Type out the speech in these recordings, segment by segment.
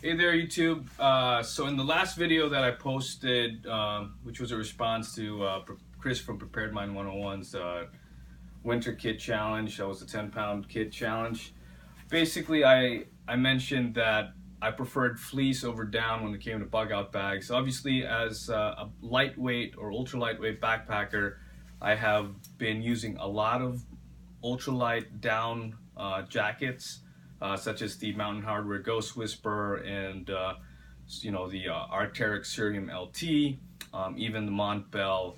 Hey there, YouTube. So in the last video that I posted, which was a response to Chris from Prepared Mind 101's winter kit challenge, that was a 10-pound kit challenge. Basically, I mentioned that I preferred fleece over down when it came to bug out bags. Obviously, as a lightweight or ultra lightweight backpacker, I have been using a lot of ultralight down jackets, such as the Mountain Hardwear Ghost Whisperer and the Arc'teryx Cerium LT, even the Montbell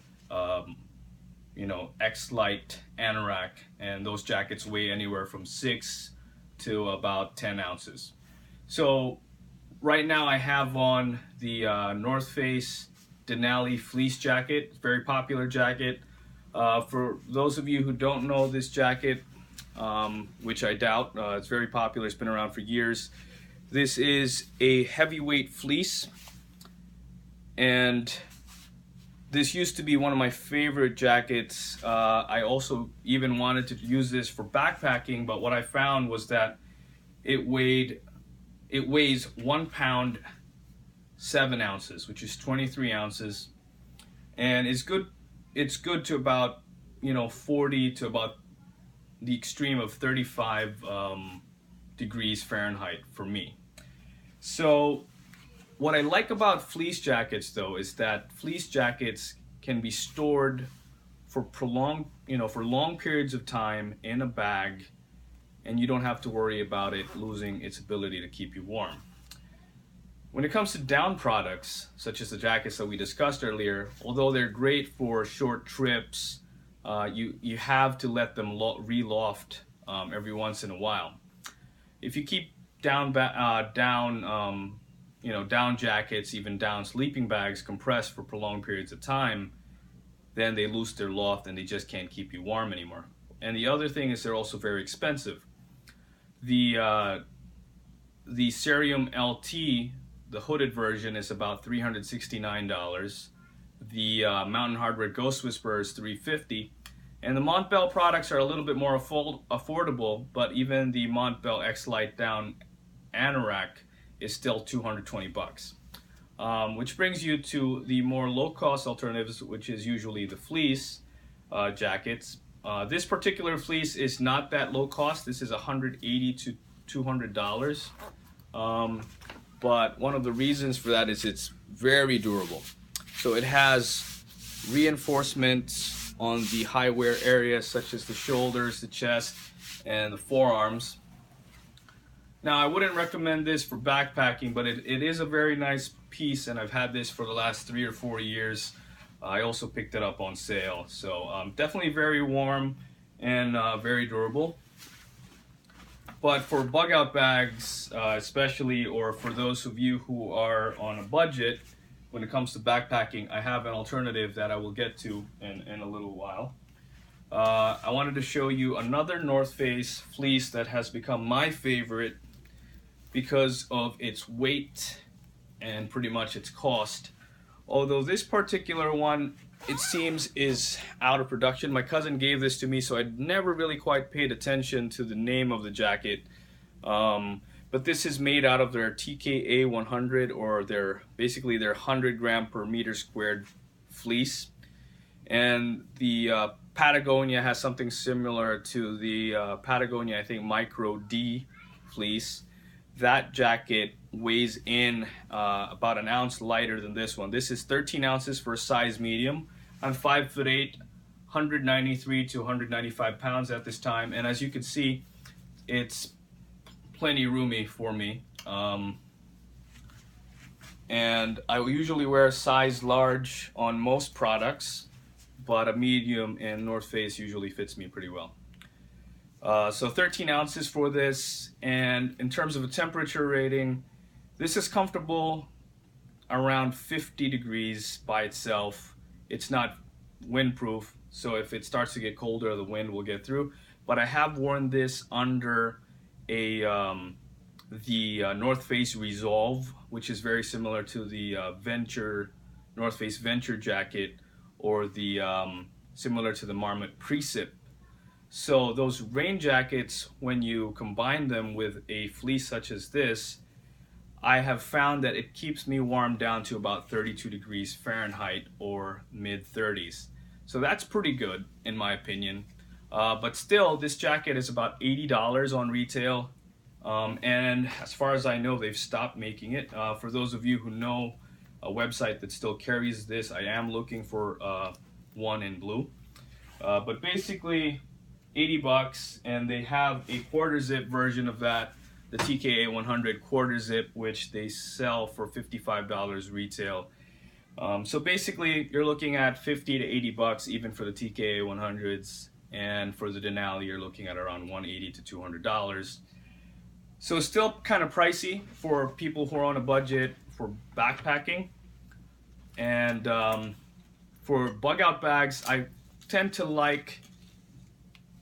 X-Lite Anorak, and those jackets weigh anywhere from 6 to about 10 ounces. So right now I have on the North Face Denali fleece jacket, very popular jacket. For those of you who don't know this jacket, which I doubt, it's very popular, it's been around for years. This is a heavyweight fleece, and this used to be one of my favorite jackets. I also even wanted to use this for backpacking, but what I found was that it weighs 1 pound 7 ounces, which is 23 ounces, and it's good to about 40 to about the extreme of 35 degrees Fahrenheit for me. So what I like about fleece jackets, though, is that fleece jackets can be stored for for long periods of time in a bag, and you don't have to worry about it losing its ability to keep you warm. When it comes to down products, such as the jackets that we discussed earlier, although they're great for short trips, you have to let them re-loft every once in a while. If you keep down jackets, even down sleeping bags compressed for prolonged periods of time, then they lose their loft and they just can't keep you warm anymore. And the other thing is they're also very expensive. The Cerium LT, the hooded version, is about $369. The Mountain Hardwear Ghost Whisperer is $350, and the Montbell products are a little bit more affordable, but even the Montbell X-Lite Down Anorak is still 220 bucks. Which brings you to the more low-cost alternatives, which is usually the fleece jackets. This particular fleece is not that low cost. This is $180 to $200. But one of the reasons for that is it's very durable. So it has reinforcements on the high wear areas, such as the shoulders, the chest, and the forearms. Now, I wouldn't recommend this for backpacking, but it is a very nice piece, and I've had this for the last 3 or 4 years. I also picked it up on sale. So definitely very warm and very durable. But for bug out bags, especially, or for those of you who are on a budget, when it comes to backpacking, I have an alternative that I will get to in a little while. I wanted to show you another North Face fleece that has become my favorite because of its weight and pretty much its cost. Although this particular one, it seems, is out of production. My cousin gave this to me, so I never really quite paid attention to the name of the jacket. But this is made out of their TKA 100, or basically their 100 gram per meter squared fleece. And the Patagonia has something similar to the Patagonia, I think, Micro D fleece. That jacket weighs in about an ounce lighter than this one. This is 13 ounces for a size medium. I'm 5'8", 193 to 195 pounds at this time, and as you can see, it's plenty roomy for me. And I usually wear a size large on most products, but a medium in North Face usually fits me pretty well. So 13 ounces for this, and in terms of a temperature rating, this is comfortable around 50 degrees by itself. It's not windproof, so if it starts to get colder, the wind will get through. But I have worn this under the North Face Resolve, which is very similar to the North Face Venture jacket, or the similar to the Marmot Precip. So those rain jackets, when you combine them with a fleece such as this, I have found that it keeps me warm down to about 32 degrees Fahrenheit or mid 30s. So that's pretty good in my opinion. But still, this jacket is about $80 on retail. And as far as I know, they've stopped making it. For those of you who know a website that still carries this, I am looking for one in blue. But basically, 80 bucks, and they have a quarter zip version of that, the TKA 100 quarter zip, which they sell for $55 retail. So basically, you're looking at 50 to 80 bucks even for the TKA 100s, and for the Denali, you're looking at around $180 to $200. So it's still kind of pricey for people who are on a budget for backpacking. And for bug out bags, I tend to like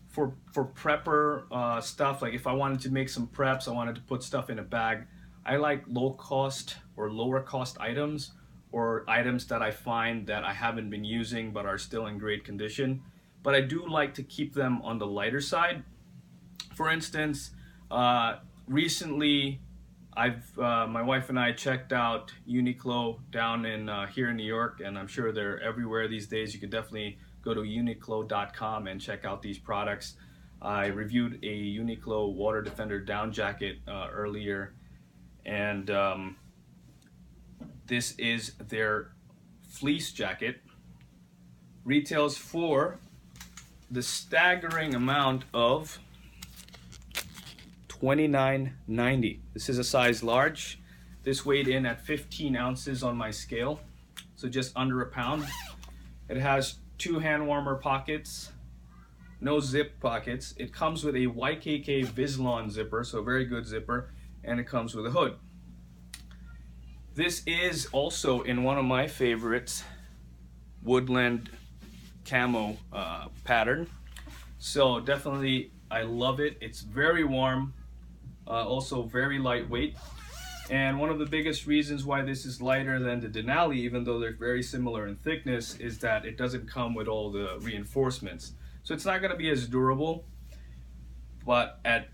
for prepper stuff, like if I wanted to make some preps, I wanted to put stuff in a bag, I like low cost or lower cost items, or items that I find that I haven't been using but are still in great condition. But I do like to keep them on the lighter side. For instance, recently my wife and I checked out Uniqlo down in here in New York, and I'm sure they're everywhere these days. You could definitely go to uniqlo.com and check out these products. I reviewed a Uniqlo Water Defender down jacket earlier, and this is their fleece jacket. Retails for the staggering amount of $29.90. This is a size large. This weighed in at 15 ounces on my scale, so just under a pound. It has 2 hand warmer pockets, no zip pockets. It comes with a YKK Vislon zipper, so very good zipper, and it comes with a hood. This is also in one of my favorites, woodland camo pattern. So definitely, I love it. It's very warm, also very lightweight. And one of the biggest reasons why this is lighter than the Denali, even though they're very similar in thickness, is that it doesn't come with all the reinforcements. So it's not going to be as durable, but at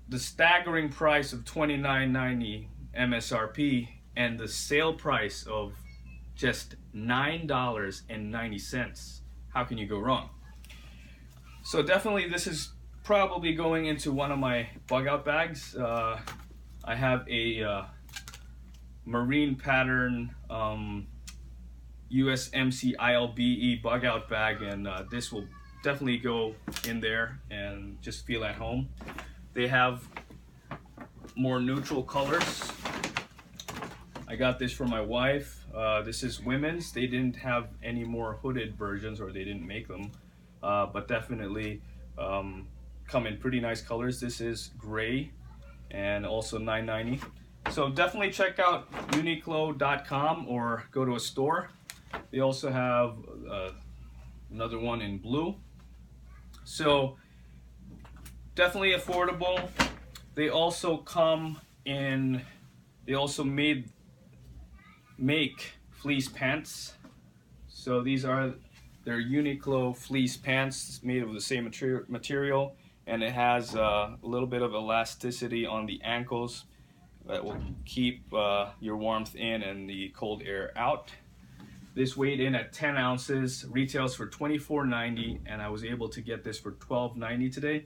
the staggering price of $29.90 MSRP and the sale price of just $9.90, how can you go wrong? So definitely this is probably going into one of my bug out bags. I have a marine pattern USMC ILBE bug out bag, and this will definitely go in there and just feel at home. They have more neutral colors. I got this for my wife. This is women's. They didn't have any more hooded versions, or they didn't make them, but definitely come in pretty nice colors. This is gray and also $9.90. So definitely check out uniqlo.com or go to a store. They also have another one in blue. So definitely affordable. They also come in, they also make fleece pants. So these are their Uniqlo fleece pants, made of the same material, and it has a little bit of elasticity on the ankles that will keep your warmth in and the cold air out. This weighed in at 10 ounces, retails for $24.90, and I was able to get this for $12.90 today.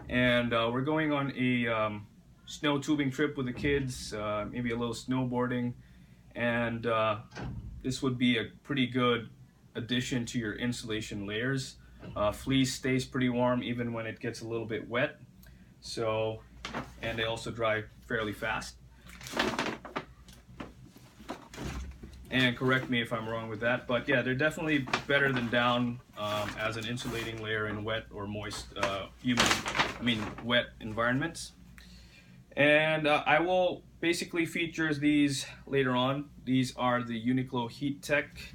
And we're going on a snow tubing trip with the kids, maybe a little snowboarding, and this would be a pretty good addition to your insulation layers. Fleece stays pretty warm even when it gets a little bit wet, so, and they also dry fairly fast. And correct me if I'm wrong with that, but yeah, they're definitely better than down as an insulating layer in wet or moist, wet environments. And I will basically feature these later on. These are the Uniqlo Heat Tech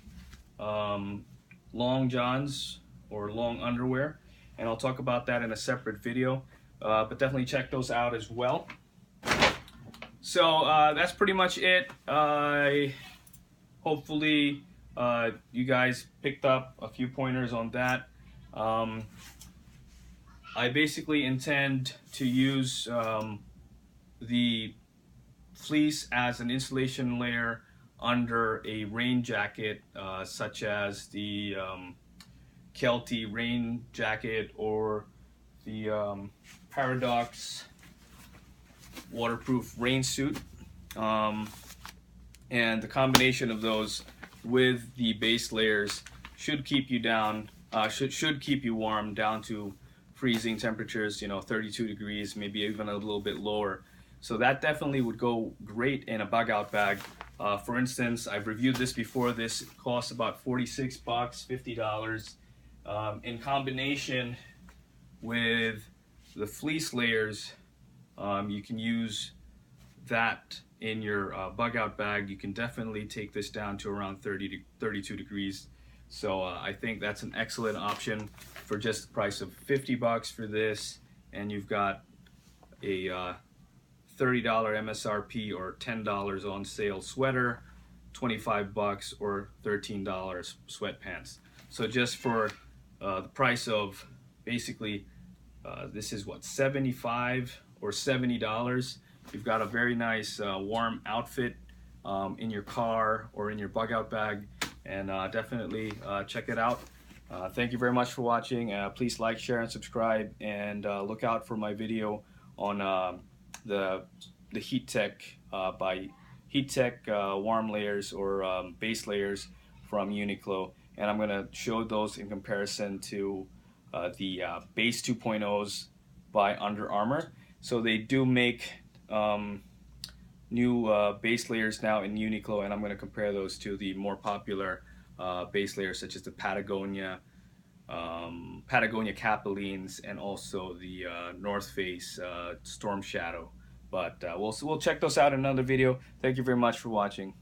long johns or long underwear, and I'll talk about that in a separate video, but definitely check those out as well. So that's pretty much it. Hopefully you guys picked up a few pointers on that. I basically intend to use the fleece as an insulation layer under a rain jacket, such as the Kelty rain jacket or the Paradox waterproof rain suit. And the combination of those with the base layers should keep you down, should keep you warm down to freezing temperatures, 32 degrees, maybe even a little bit lower. So that definitely would go great in a bug out bag. For instance, I've reviewed this before. This costs about 46 bucks, $50. In combination with the fleece layers, you can use that in your bug out bag. You can definitely take this down to around 30 to 32 degrees. So I think that's an excellent option for just the price of 50 bucks for this, and you've got a $30 MSRP or $10 on sale sweater, 25 bucks or $13 sweatpants. So just for the price of basically this is what, 75 or $70, you've got a very nice warm outfit in your car or in your bug out bag, and definitely check it out. Thank you very much for watching. Please like, share, and subscribe, and look out for my video on the Heat Tech by Heat Tech warm layers or base layers from Uniqlo, and I'm gonna show those in comparison to the base 2.0s by Under Armour. So they do make new base layers now in Uniqlo, and I'm going to compare those to the more popular base layers such as the Patagonia Capilines, and also the North Face Storm Shadow. But we'll check those out in another video. Thank you very much for watching.